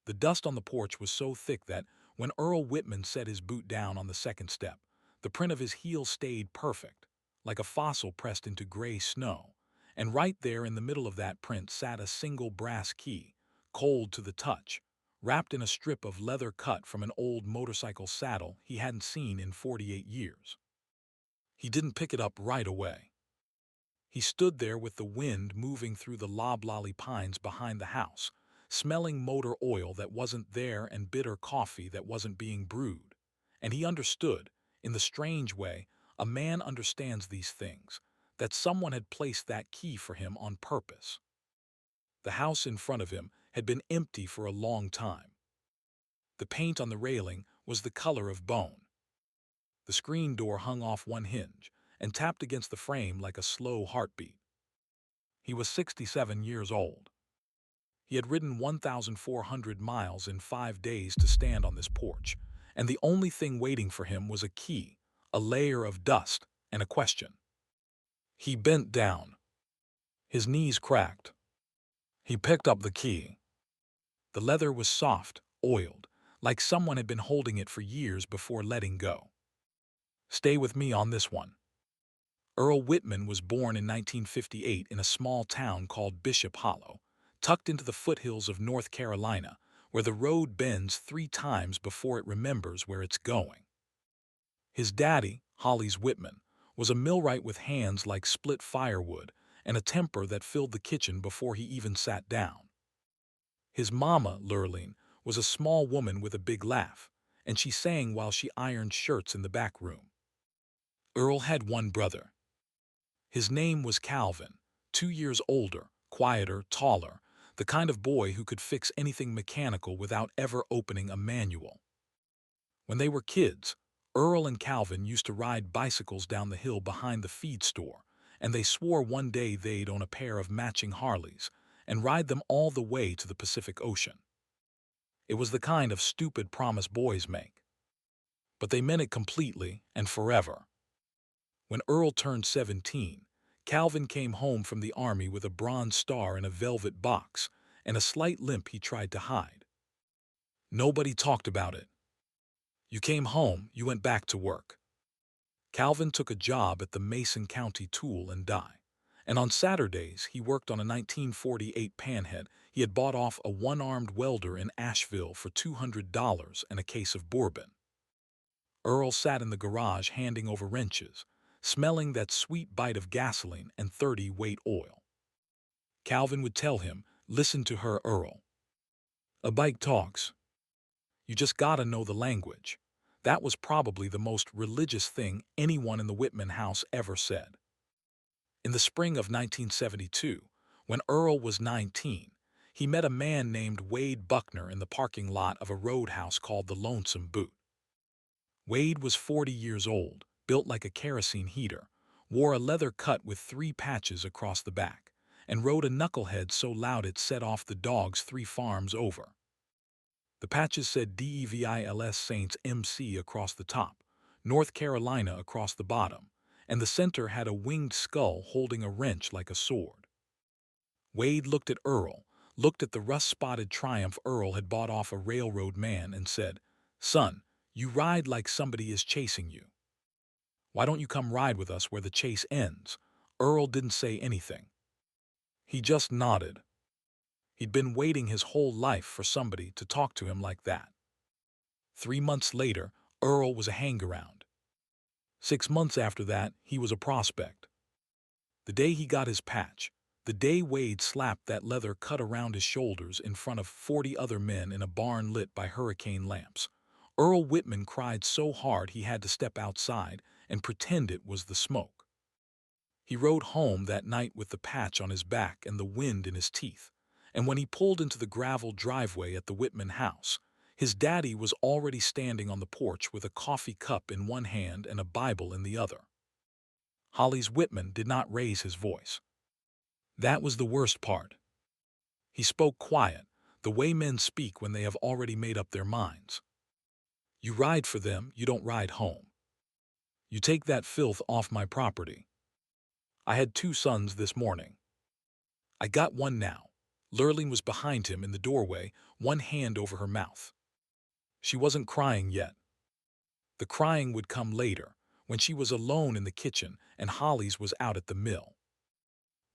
The dust on the porch was so thick that, when Earl Whitman set his boot down on the second step, the print of his heel stayed perfect, like a fossil pressed into gray snow. And right there in the middle of that print sat a single brass key, cold to the touch, wrapped in a strip of leather cut from an old motorcycle saddle he hadn't seen in 48 years. He didn't pick it up right away. He stood there with the wind moving through the loblolly pines behind the house, smelling motor oil that wasn't there and bitter coffee that wasn't being brewed. And he understood, in the strange way a man understands these things, that someone had placed that key for him on purpose. The house in front of him had been empty for a long time. The paint on the railing was the color of bone. The screen door hung off one hinge and tapped against the frame like a slow heartbeat. He was 67 years old. He had ridden 1,400 miles in 5 days to stand on this porch, and the only thing waiting for him was a key, a layer of dust, and a question. He bent down. His knees cracked. He picked up the key. The leather was soft, oiled, like someone had been holding it for years before letting go. Stay with me on this one. Earl Whitman was born in 1958 in a small town called Bishop Hollow, tucked into the foothills of North Carolina, where the road bends 3 times before it remembers where it's going. His daddy, Hollis Whitman, was a millwright with hands like split firewood and a temper that filled the kitchen before he even sat down. His mama, Lurleen, was a small woman with a big laugh, and she sang while she ironed shirts in the back room. Earl had one brother. His name was Calvin, 2 years older, quieter, taller, the kind of boy who could fix anything mechanical without ever opening a manual. When they were kids, Earl and Calvin used to ride bicycles down the hill behind the feed store, and they swore one day they'd own a pair of matching Harleys and ride them all the way to the Pacific Ocean. It was the kind of stupid promise boys make. But they meant it completely and forever. When Earl turned 17, Calvin came home from the army with a bronze star in a velvet box and a slight limp he tried to hide. Nobody talked about it. You came home, you went back to work. Calvin took a job at the Mason County Tool and Die, and on Saturdays he worked on a 1948 panhead he had bought off a one-armed welder in Asheville for $200 and a case of bourbon. Earl sat in the garage handing over wrenches, smelling that sweet bite of gasoline and 30-weight oil. Calvin would tell him, "Listen to her, Earl. A bike talks. You just gotta know the language." That was probably the most religious thing anyone in the Whitman house ever said. In the spring of 1972, when Earl was 19, he met a man named Wade Buckner in the parking lot of a roadhouse called the Lonesome Boot. Wade was 40 years old, built like a kerosene heater, wore a leather cut with 3 patches across the back, and rode a knucklehead so loud it set off the dogs 3 farms over. The patches said DEVILS Saints MC across the top, North Carolina across the bottom, and the center had a winged skull holding a wrench like a sword. Wade looked at Earl, looked at the rust-spotted Triumph Earl had bought off a railroad man, and said, "Son, you ride like somebody is chasing you. Why don't you come ride with us where the chase ends?" Earl didn't say anything. He just nodded. He'd been waiting his whole life for somebody to talk to him like that. 3 months later, Earl was a hang-around. 6 months after that, he was a prospect. The day he got his patch, the day Wade slapped that leather cut around his shoulders in front of 40 other men in a barn lit by hurricane lamps, Earl Whitman cried so hard he had to step outside and pretend it was the smoke. He rode home that night with the patch on his back and the wind in his teeth, and when he pulled into the gravel driveway at the Whitman house, his daddy was already standing on the porch with a coffee cup in one hand and a Bible in the other. Hollis Whitman did not raise his voice. That was the worst part. He spoke quiet, the way men speak when they have already made up their minds. "You ride for them, you don't ride home. You take that filth off my property. I had 2 sons this morning. I got one now. Lurleen was behind him in the doorway, one hand over her mouth. She wasn't crying yet. The crying would come later, when she was alone in the kitchen and Holly's was out at the mill.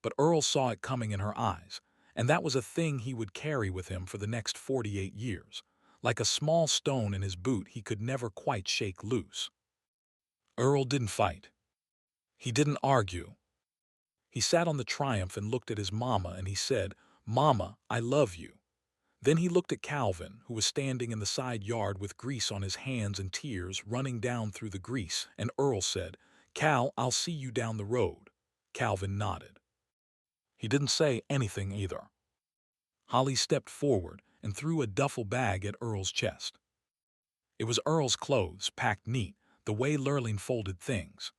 But Earl saw it coming in her eyes, and that was a thing he would carry with him for the next 48 years, like a small stone in his boot he could never quite shake loose. Earl didn't fight. He didn't argue. He sat on the Triumph and looked at his mama and he said, "Mama, I love you." Then he looked at Calvin, who was standing in the side yard with grease on his hands and tears running down through the grease, and Earl said, "Cal, I'll see you down the road." Calvin nodded. He didn't say anything either. Holly stepped forward and threw a duffel bag at Earl's chest. It was Earl's clothes, packed neat, the way Lurleen folded things.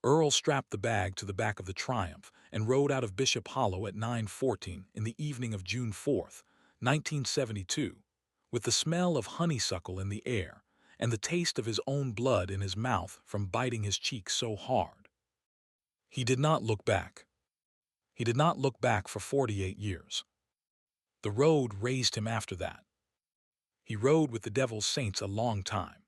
Earl strapped the bag to the back of the Triumph and rode out of Bishop Hollow at 9:14 in the evening of June 4th, 1972, with the smell of honeysuckle in the air and the taste of his own blood in his mouth from biting his cheek so hard. He did not look back. He did not look back for 48 years. The road raised him after that. He rode with the Devil's Saints a long time.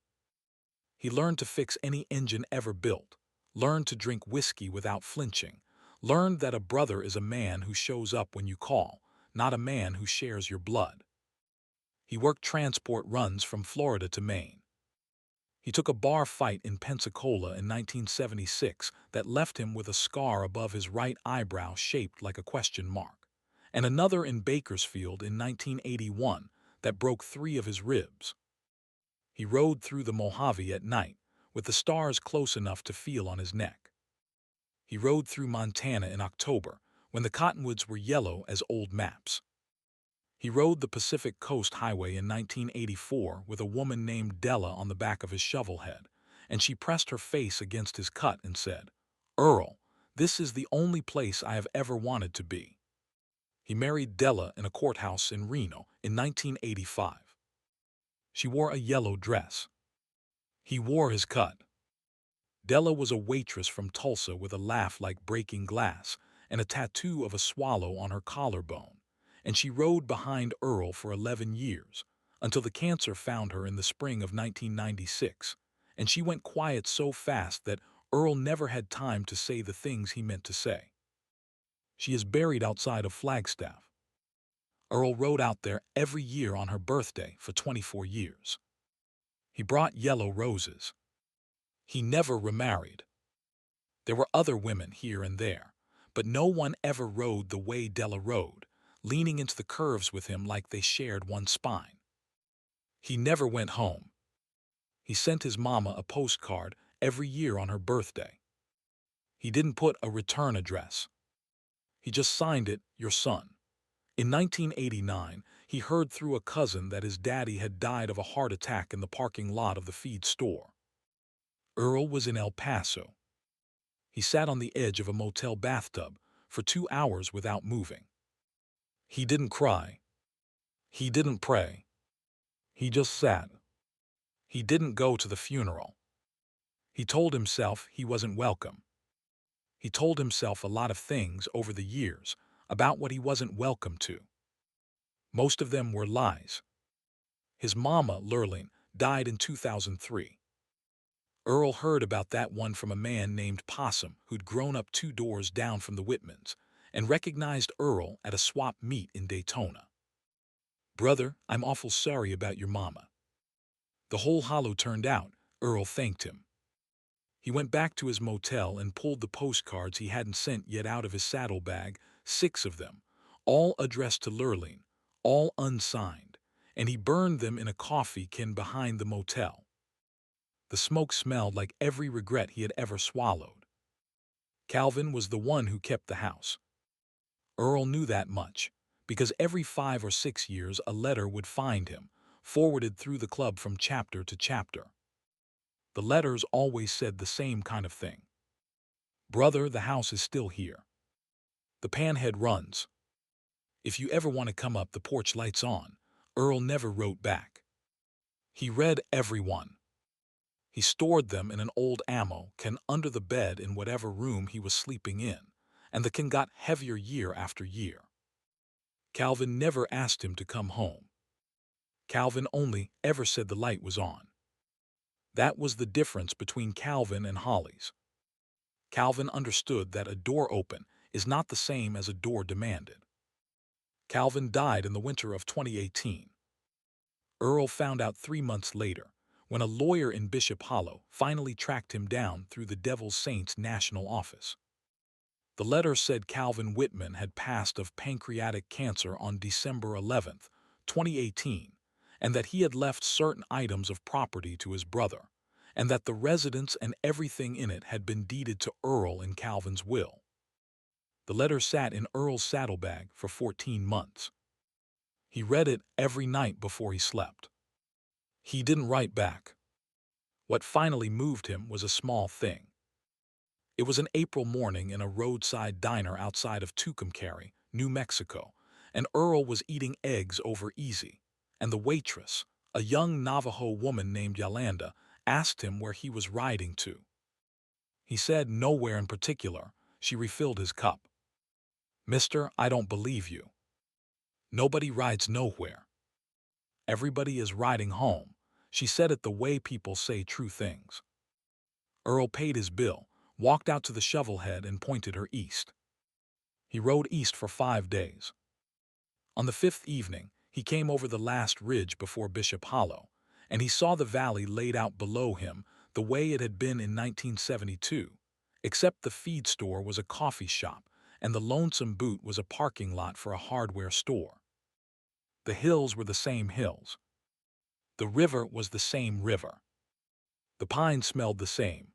He learned to fix any engine ever built, learned to drink whiskey without flinching, learned that a brother is a man who shows up when you call, not a man who shares your blood. He worked transport runs from Florida to Maine. He took a bar fight in Pensacola in 1976 that left him with a scar above his right eyebrow shaped like a question mark, and another in Bakersfield in 1981 that broke 3 of his ribs. He rode through the Mojave at night, with the stars close enough to feel on his neck. He rode through Montana in October, when the cottonwoods were yellow as old maps. He rode the Pacific Coast Highway in 1984 with a woman named Della on the back of his shovel head, and she pressed her face against his cut and said, "Earl, this is the only place I have ever wanted to be." He married Della in a courthouse in Reno in 1985. She wore a yellow dress. He wore his cut. Della was a waitress from Tulsa with a laugh like breaking glass and a tattoo of a swallow on her collarbone, and she rode behind Earl for 11 years, until the cancer found her in the spring of 1996, and she went quiet so fast that Earl never had time to say the things he meant to say. She is buried outside of Flagstaff. Earl rode out there every year on her birthday for 24 years. He brought yellow roses. He never remarried. There were other women here and there, but no one ever rode the way Della rode, leaning into the curves with him like they shared one spine. He never went home. He sent his mama a postcard every year on her birthday. He didn't put a return address. He just signed it, "Your son." In 1989, he heard through a cousin that his daddy had died of a heart attack in the parking lot of the feed store. Earl was in El Paso. He sat on the edge of a motel bathtub for 2 hours without moving. He didn't cry. He didn't pray. He just sat. He didn't go to the funeral. He told himself he wasn't welcome. He told himself a lot of things over the years about what he wasn't welcome to. Most of them were lies. His mama, Lurleen, died in 2003. Earl heard about that one from a man named Possum who'd grown up 2 doors down from the Whitmans and recognized Earl at a swap meet in Daytona. "Brother, I'm awful sorry about your mama." The whole hollow turned out. Earl thanked him. He went back to his motel and pulled the postcards he hadn't sent yet out of his saddlebag, 6 of them, all addressed to Lurleen, all unsigned, and he burned them in a coffee can behind the motel. The smoke smelled like every regret he had ever swallowed. Calvin was the one who kept the house. Earl knew that much, because every 5 or 6 years a letter would find him, forwarded through the club from chapter to chapter. The letters always said the same kind of thing. "Brother, the house is still here. The panhead runs. If you ever want to come up, the porch light's on." Earl never wrote back. He read every one. He stored them in an old ammo can under the bed in whatever room he was sleeping in, and the can got heavier year after year. Calvin never asked him to come home. Calvin only ever said the light was on. That was the difference between Calvin and Holly's. Calvin understood that a door open is not the same as a door demanded. Calvin died in the winter of 2018. Earl found out 3 months later, when a lawyer in Bishop Hollow finally tracked him down through the Devil's Saints National Office. The letter said Calvin Whitman had passed of pancreatic cancer on December 11, 2018, and that he had left certain items of property to his brother, and that the residence and everything in it had been deeded to Earl in Calvin's will. The letter sat in Earl's saddlebag for 14 months. He read it every night before he slept. He didn't write back. What finally moved him was a small thing. It was an April morning in a roadside diner outside of Tucumcari, New Mexico, and Earl was eating eggs over easy, and the waitress, a young Navajo woman named Yolanda, asked him where he was riding to. He said nowhere in particular. She refilled his cup. "Mister, I don't believe you. Nobody rides nowhere. Everybody is riding home." She said it the way people say true things. Earl paid his bill, walked out to the shovelhead and pointed her east. He rode east for 5 days. On the 5th evening, he came over the last ridge before Bishop Hollow, and he saw the valley laid out below him the way it had been in 1972, except the feed store was a coffee shop and the Lonesome Boot was a parking lot for a hardware store. The hills were the same hills. The river was the same river. The pines smelled the same.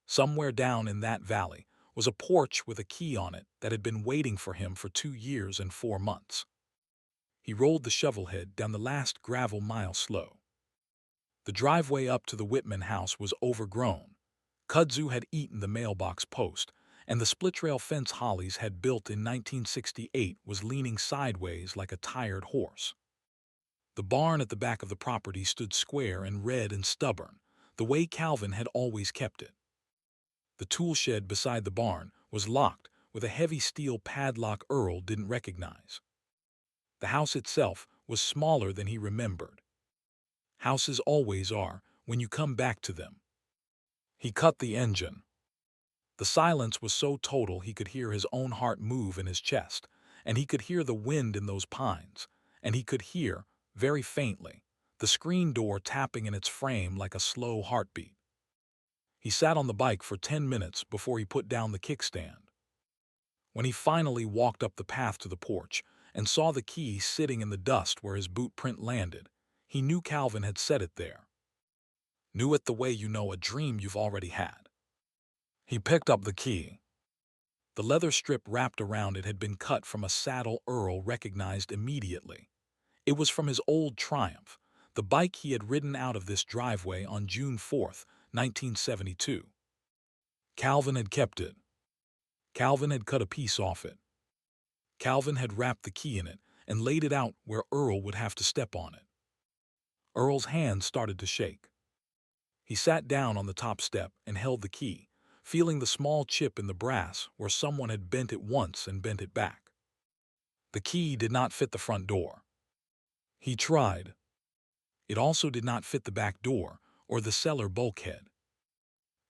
Somewhere down in that valley was a porch with a key on it that had been waiting for him for 2 years and 4 months. He rolled the shovelhead down the last gravel mile slow. The driveway up to the Whitman house was overgrown. Kudzu had eaten the mailbox post, and the split-rail fence Hollies had built in 1968 was leaning sideways like a tired horse. The barn at the back of the property stood square and red and stubborn, the way Calvin had always kept it. The tool shed beside the barn was locked with a heavy steel padlock Earl didn't recognize. The house itself was smaller than he remembered. Houses always are when you come back to them. He cut the engine. The silence was so total he could hear his own heart move in his chest, and he could hear the wind in those pines, and he could hear, very faintly, the screen door tapping in its frame like a slow heartbeat. He sat on the bike for 10 minutes before he put down the kickstand. When he finally walked up the path to the porch and saw the key sitting in the dust where his boot print landed, he knew Calvin had set it there. Knew it the way you know a dream you've already had. He picked up the key. The leather strip wrapped around it had been cut from a saddle Earl recognized immediately. It was from his old Triumph, the bike he had ridden out of this driveway on June 4, 1972. Calvin had kept it. Calvin had cut a piece off it. Calvin had wrapped the key in it and laid it out where Earl would have to step on it. Earl's hand started to shake. He sat down on the top step and held the key, feeling the small chip in the brass where someone had bent it once and bent it back. The key did not fit the front door. He tried. It also did not fit the back door or the cellar bulkhead.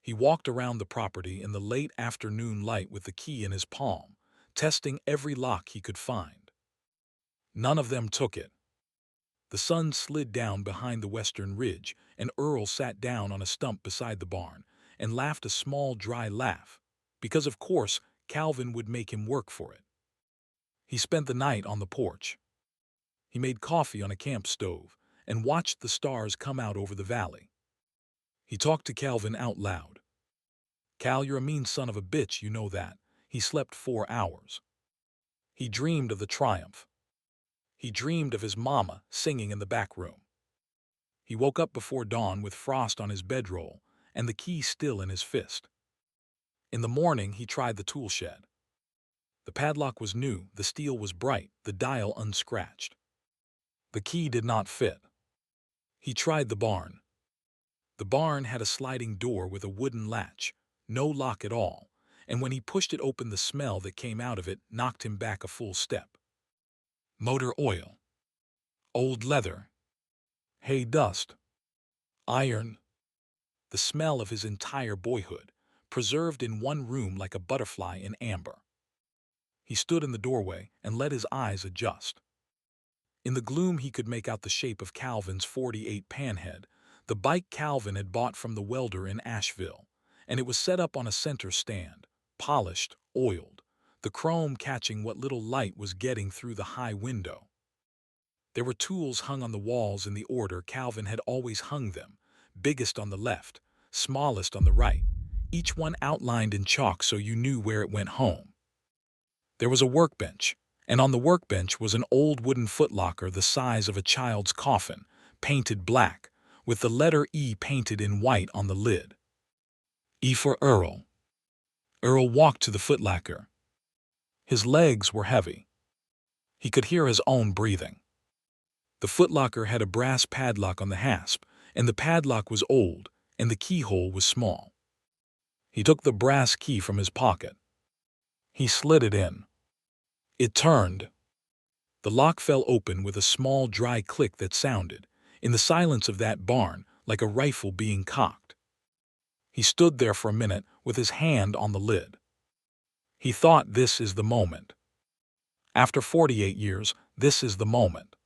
He walked around the property in the late afternoon light with the key in his palm, testing every lock he could find. None of them took it. The sun slid down behind the western ridge, and Earl sat down on a stump beside the barn and laughed a small, dry laugh, because of course Calvin would make him work for it. He spent the night on the porch. He made coffee on a camp stove and watched the stars come out over the valley. He talked to Calvin out loud. "Cal, you're a mean son of a bitch, you know that." He slept 4 hours. He dreamed of the Triumph. He dreamed of his mama singing in the back room. He woke up before dawn with frost on his bedroll and the key still in his fist. In the morning, he tried the tool shed. The padlock was new, the steel was bright, the dial unscratched. The key did not fit. He tried the barn. The barn had a sliding door with a wooden latch, no lock at all, and when he pushed it open the smell that came out of it knocked him back a full step. motor oil, old leather, hay dust, iron, the smell of his entire boyhood, preserved in one room like a butterfly in amber. He stood in the doorway and let his eyes adjust. In the gloom he could make out the shape of Calvin's '48 Panhead, the bike Calvin had bought from the welder in Asheville, and it was set up on a center stand, polished, oiled, the chrome catching what little light was getting through the high window. There were tools hung on the walls in the order Calvin had always hung them, biggest on the left, smallest on the right, each one outlined in chalk so you knew where it went home. There was a workbench, and on the workbench was an old wooden footlocker the size of a child's coffin, painted black, with the letter E painted in white on the lid. E for Earl. Earl walked to the footlocker. His legs were heavy. He could hear his own breathing. The footlocker had a brass padlock on the hasp, and the padlock was old, and the keyhole was small. He took the brass key from his pocket. He slid it in. It turned. The lock fell open with a small, dry click that sounded, in the silence of that barn, like a rifle being cocked. He stood there for a minute with his hand on the lid. He thought, this is the moment. After 48 years, this is the moment.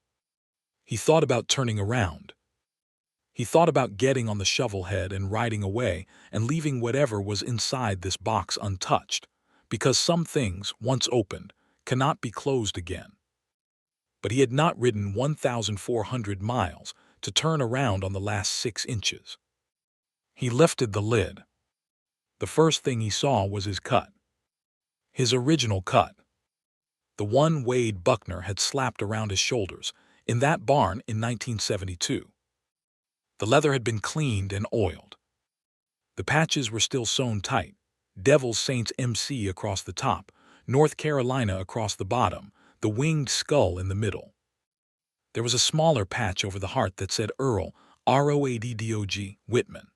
He thought about turning around. He thought about getting on the shovel head and riding away and leaving whatever was inside this box untouched, because some things, once opened, cannot be closed again. But he had not ridden 1,400 miles to turn around on the last 6 inches. He lifted the lid. The first thing he saw was his cut. His original cut. The one Wade Buckner had slapped around his shoulders in that barn in 1972. The leather had been cleaned and oiled. The patches were still sewn tight, Devil's Saints MC across the top, North Carolina across the bottom, the winged skull in the middle. There was a smaller patch over the heart that said Earl, R-O-A-D-D-O-G, Whitman.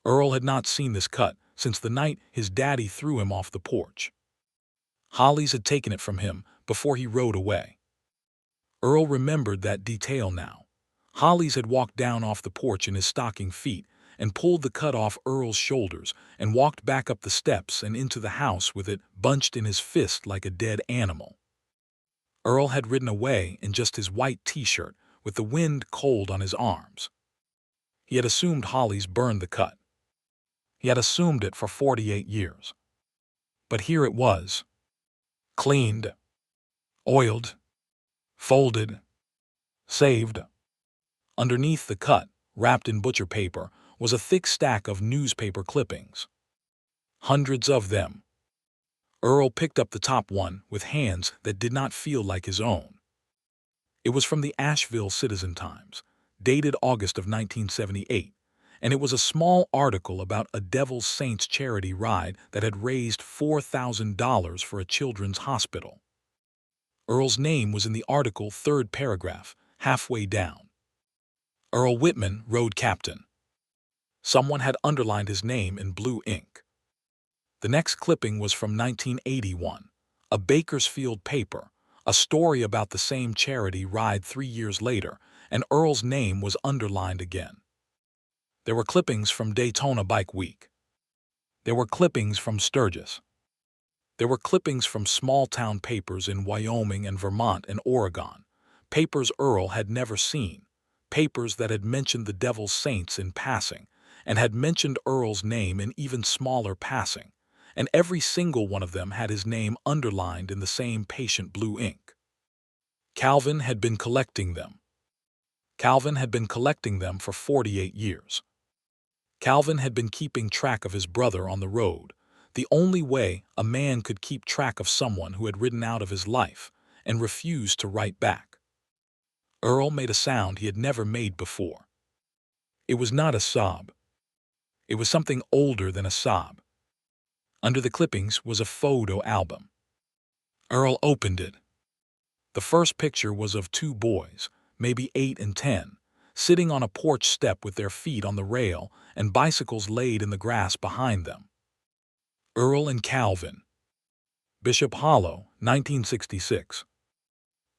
Earl had not seen this cut since the night his daddy threw him off the porch. Hollies had taken it from him before he rode away. Earl remembered that detail now. Hollies had walked down off the porch in his stocking feet and pulled the cut off Earl's shoulders and walked back up the steps and into the house with it bunched in his fist like a dead animal. Earl had ridden away in just his white t-shirt with the wind cold on his arms. He had assumed Hollies burned the cut. He had assumed it for 48 years. But here it was. Cleaned, oiled, folded, saved. Underneath the cut, wrapped in butcher paper, was a thick stack of newspaper clippings. Hundreds of them. Earl picked up the top one with hands that did not feel like his own. It was from the Asheville Citizen-Times, dated August of 1978, and it was a small article about a Devil's Saints charity ride that had raised $4,000 for a children's hospital. Earl's name was in the article, third paragraph, halfway down. Earl Whitman, road captain. Someone had underlined his name in blue ink. The next clipping was from 1981, a Bakersfield paper, a story about the same charity ride 3 years later, and Earl's name was underlined again. There were clippings from Daytona Bike Week. There were clippings from Sturgis. There were clippings from small-town papers in Wyoming and Vermont and Oregon, papers Earl had never seen, papers that had mentioned the Devil's Saints in passing and had mentioned Earl's name in even smaller passing, and every single one of them had his name underlined in the same patient blue ink. Calvin had been collecting them. Calvin had been collecting them for 48 years. Calvin had been keeping track of his brother on the road, the only way a man could keep track of someone who had ridden out of his life and refused to write back. Earl made a sound he had never made before. It was not a sob. It was something older than a sob. Under the clippings was a photo album. Earl opened it. The first picture was of 2 boys, maybe 8 and 10, sitting on a porch step with their feet on the rail and bicycles laid in the grass behind them. Earl and Calvin. Bishop Hollow, 1966.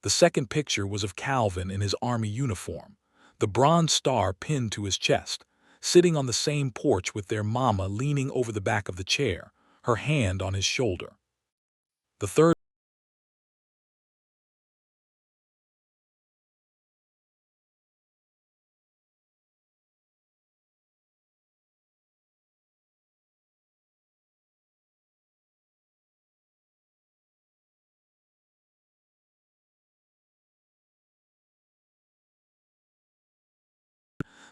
The second picture was of Calvin in his army uniform, the bronze star pinned to his chest, sitting on the same porch with their mama leaning over the back of the chair, her hand on his shoulder. The third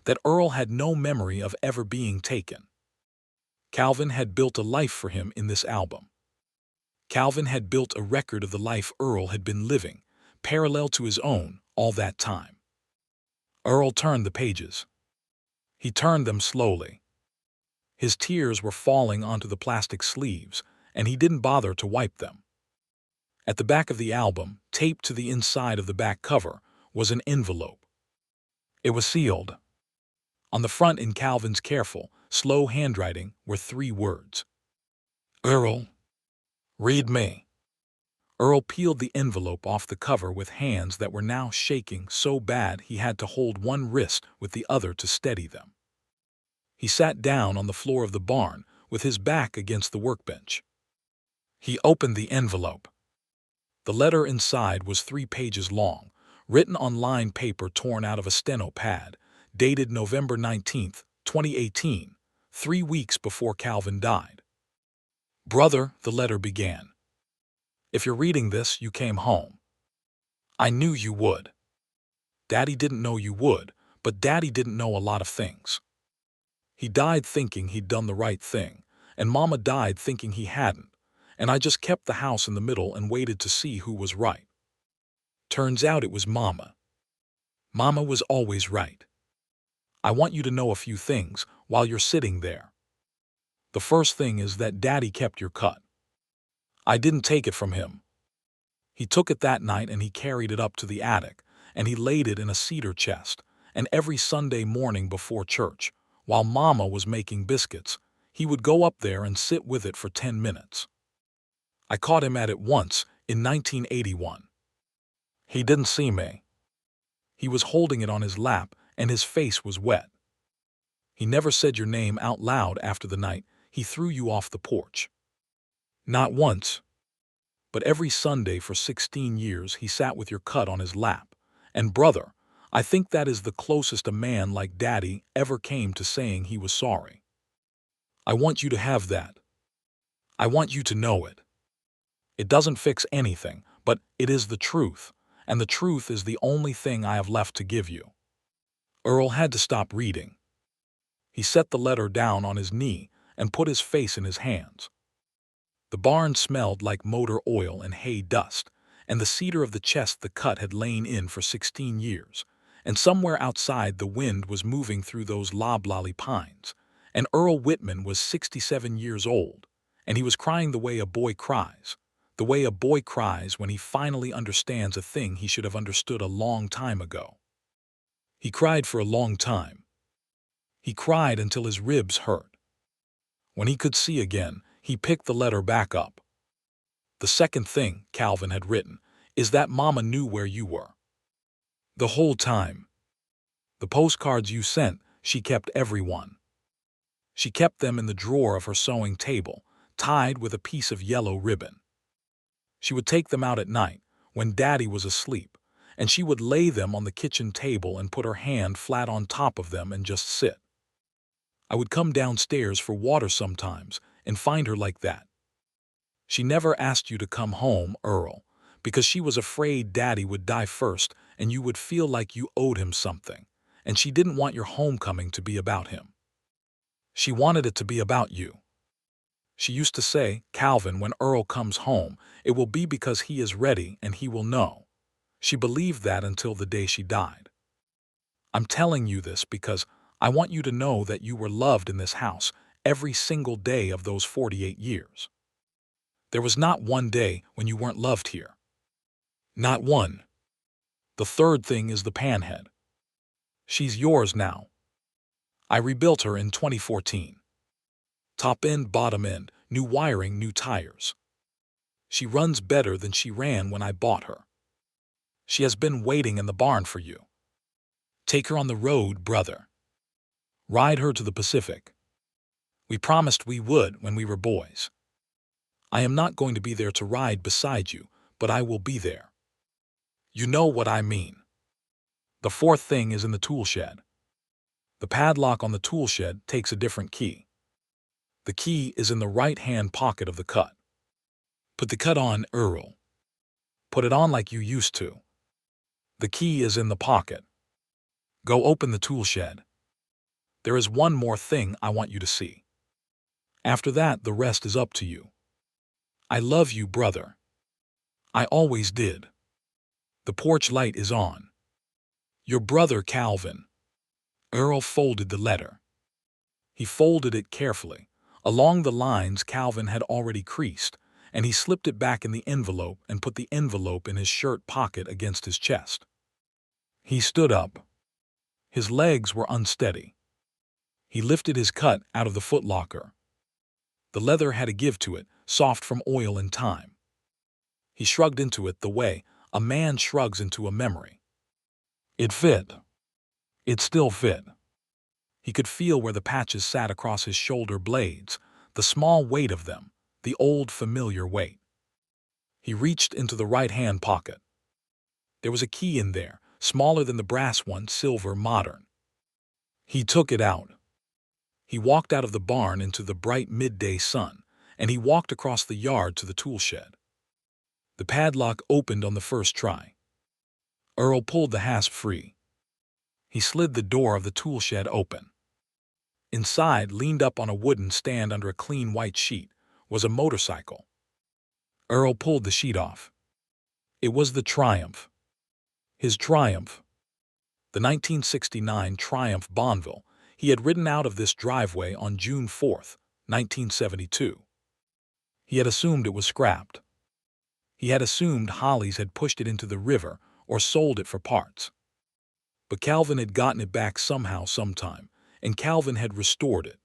that Earl had no memory of ever being taken. Calvin had built a life for him in this album. Calvin had built a record of the life Earl had been living, parallel to his own, all that time. Earl turned the pages. He turned them slowly. His tears were falling onto the plastic sleeves, and he didn't bother to wipe them. At the back of the album, taped to the inside of the back cover, was an envelope. It was sealed. On the front, in Calvin's careful, slow handwriting, were 3 words. Earl, read me. Earl peeled the envelope off the cover with hands that were now shaking so bad he had to hold one wrist with the other to steady them. He sat down on the floor of the barn with his back against the workbench. He opened the envelope. The letter inside was 3 pages long, written on lined paper torn out of a steno pad, dated November 19, 2018, 3 weeks before Calvin died. Brother, the letter began. If you're reading this, you came home. I knew you would. Daddy didn't know you would, but Daddy didn't know a lot of things. He died thinking he'd done the right thing, and Mama died thinking he hadn't, and I just kept the house in the middle and waited to see who was right. Turns out it was Mama. Mama was always right. I want you to know a few things while you're sitting there. The first thing is that Daddy kept your cut. I didn't take it from him. He took it that night and he carried it up to the attic, and he laid it in a cedar chest, and every Sunday morning before church, while Mama was making biscuits, he would go up there and sit with it for 10 minutes. I caught him at it once in 1981. He didn't see me. He was holding it on his lap and his face was wet. He never said your name out loud after the night he threw you off the porch. Not once. But every Sunday for 16 years he sat with your cut on his lap. And brother, I think that is the closest a man like Daddy ever came to saying he was sorry. I want you to have that. I want you to know it. It doesn't fix anything, but it is the truth, and the truth is the only thing I have left to give you. Earl had to stop reading. He set the letter down on his knee and put his face in his hands. The barn smelled like motor oil and hay dust, and the cedar of the chest the cut had lain in for 16 years, and somewhere outside the wind was moving through those loblolly pines, and Earl Whitman was 67 years old, and he was crying the way a boy cries, the way a boy cries when he finally understands a thing he should have understood a long time ago. He cried for a long time. He cried until his ribs hurt. When he could see again, he picked the letter back up. The second thing, Calvin had written, is that Mama knew where you were. The whole time. The postcards you sent, she kept every one. She kept them in the drawer of her sewing table, tied with a piece of yellow ribbon. She would take them out at night, when Daddy was asleep, and she would lay them on the kitchen table and put her hand flat on top of them and just sit. I would come downstairs for water sometimes and find her like that. She never asked you to come home, Earl, because she was afraid Daddy would die first and you would feel like you owed him something, and she didn't want your homecoming to be about him. She wanted it to be about you. She used to say, Calvin, when Earl comes home, it will be because he is ready and he will know. She believed that until the day she died. I'm telling you this because I want you to know that you were loved in this house every single day of those 48 years. There was not one day when you weren't loved here. Not one. The third thing is the panhead. She's yours now. I rebuilt her in 2014. Top end, bottom end, new wiring, new tires. She runs better than she ran when I bought her. She has been waiting in the barn for you. Take her on the road, brother. Ride her to the Pacific. We promised we would when we were boys. I am not going to be there to ride beside you, but I will be there. You know what I mean. The fourth thing is in the tool shed. The padlock on the tool shed takes a different key. The key is in the right-hand pocket of the cut. Put the cut on, Earl. Put it on like you used to. The key is in the pocket. Go open the tool shed. There is one more thing I want you to see. After that, the rest is up to you. I love you, brother. I always did. The porch light is on. Your brother, Calvin. Earl folded the letter. He folded it carefully. Along the lines Calvin had already creased, and he slipped it back in the envelope and put the envelope in his shirt pocket against his chest. He stood up. His legs were unsteady. He lifted his cut out of the footlocker. The leather had a give to it, soft from oil and time. He shrugged into it the way a man shrugs into a memory. It fit. It still fit. He could feel where the patches sat across his shoulder blades, the small weight of them, the old familiar weight. He reached into the right-hand pocket. There was a key in there, smaller than the brass one, silver, modern. He took it out. He walked out of the barn into the bright midday sun, and he walked across the yard to the tool shed. The padlock opened on the first try. Earl pulled the hasp free. He slid the door of the tool shed open. Inside, leaned up on a wooden stand under a clean white sheet, was a motorcycle. Earl pulled the sheet off. It was the Triumph. His Triumph. The 1969 Triumph Bonneville. He had ridden out of this driveway on June 4, 1972. He had assumed it was scrapped. He had assumed Hollies had pushed it into the river or sold it for parts. But Calvin had gotten it back somehow sometime, and Calvin had restored it.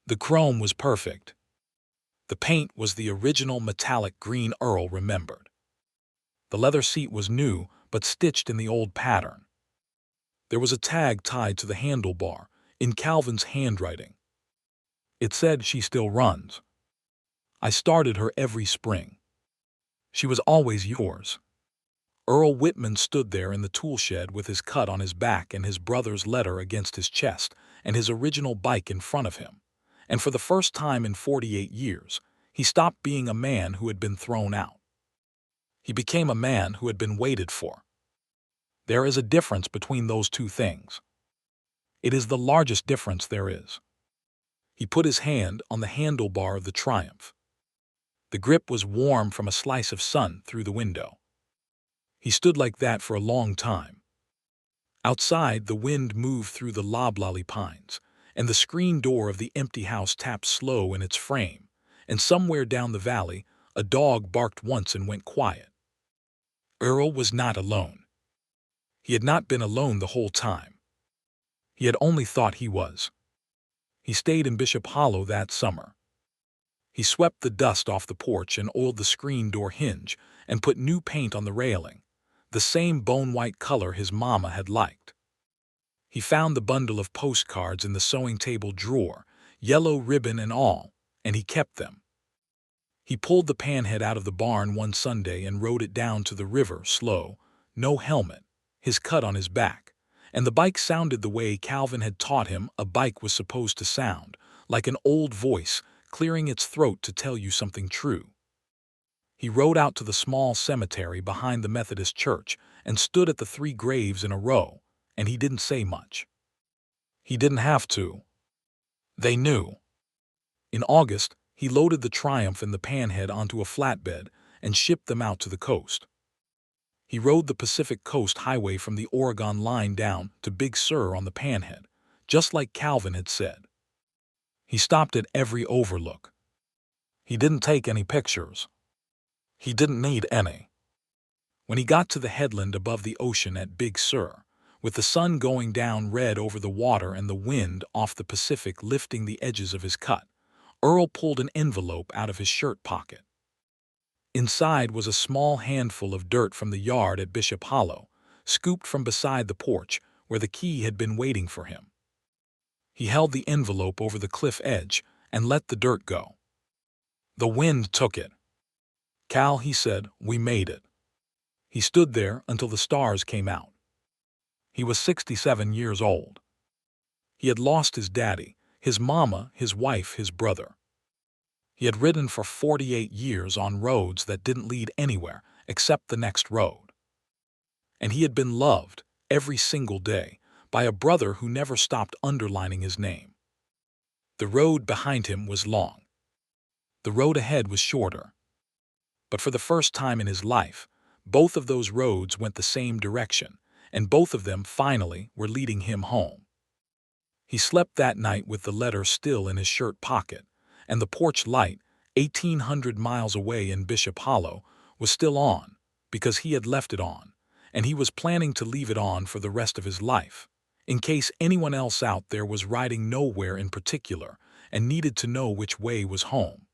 The chrome was perfect. The paint was the original metallic green Earl remembered. The leather seat was new, but stitched in the old pattern. There was a tag tied to the handlebar, in Calvin's handwriting. It said, "She still runs. I started her every spring. She was always yours." Earl Whitman stood there in the tool shed with his cut on his back and his brother's letter against his chest and his original bike in front of him. And for the first time in 48 years, he stopped being a man who had been thrown out. He became a man who had been waited for. There is a difference between those two things. It is the largest difference there is. He put his hand on the handlebar of the Triumph. The grip was warm from a slice of sun through the window. He stood like that for a long time. Outside, the wind moved through the loblolly pines, and the screen door of the empty house tapped slow in its frame, and somewhere down the valley, a dog barked once and went quiet. Earl was not alone. He had not been alone the whole time. He had only thought he was. He stayed in Bishop Hollow that summer. He swept the dust off the porch and oiled the screen door hinge and put new paint on the railing, the same bone-white color his mama had liked. He found the bundle of postcards in the sewing table drawer, yellow ribbon and all, and he kept them. He pulled the panhead out of the barn one Sunday and rode it down to the river slow, no helmet, his cut on his back, and the bike sounded the way Calvin had taught him a bike was supposed to sound, like an old voice clearing its throat to tell you something true. He rode out to the small cemetery behind the Methodist church and stood at the 3 graves in a row, and he didn't say much. He didn't have to. They knew. In August, he loaded the Triumph and the panhead onto a flatbed and shipped them out to the coast. He rode the Pacific Coast Highway from the Oregon line down to Big Sur on the panhead, just like Calvin had said. He stopped at every overlook. He didn't take any pictures. He didn't need any. When he got to the headland above the ocean at Big Sur, with the sun going down red over the water and the wind off the Pacific lifting the edges of his cut, Earl pulled an envelope out of his shirt pocket. Inside was a small handful of dirt from the yard at Bishop Hollow, scooped from beside the porch where the key had been waiting for him. He held the envelope over the cliff edge and let the dirt go. The wind took it. "Cal," he said, "we made it." He stood there until the stars came out. He was 67 years old. He had lost his daddy, his mama, his wife, his brother. He had ridden for 48 years on roads that didn't lead anywhere except the next road. And he had been loved, every single day, by a brother who never stopped underlining his name. The road behind him was long. The road ahead was shorter. But for the first time in his life, both of those roads went the same direction, and both of them finally were leading him home. He slept that night with the letter still in his shirt pocket, and the porch light, 1,800 miles away in Bishop Hollow, was still on because he had left it on, and he was planning to leave it on for the rest of his life, in case anyone else out there was riding nowhere in particular and needed to know which way was home.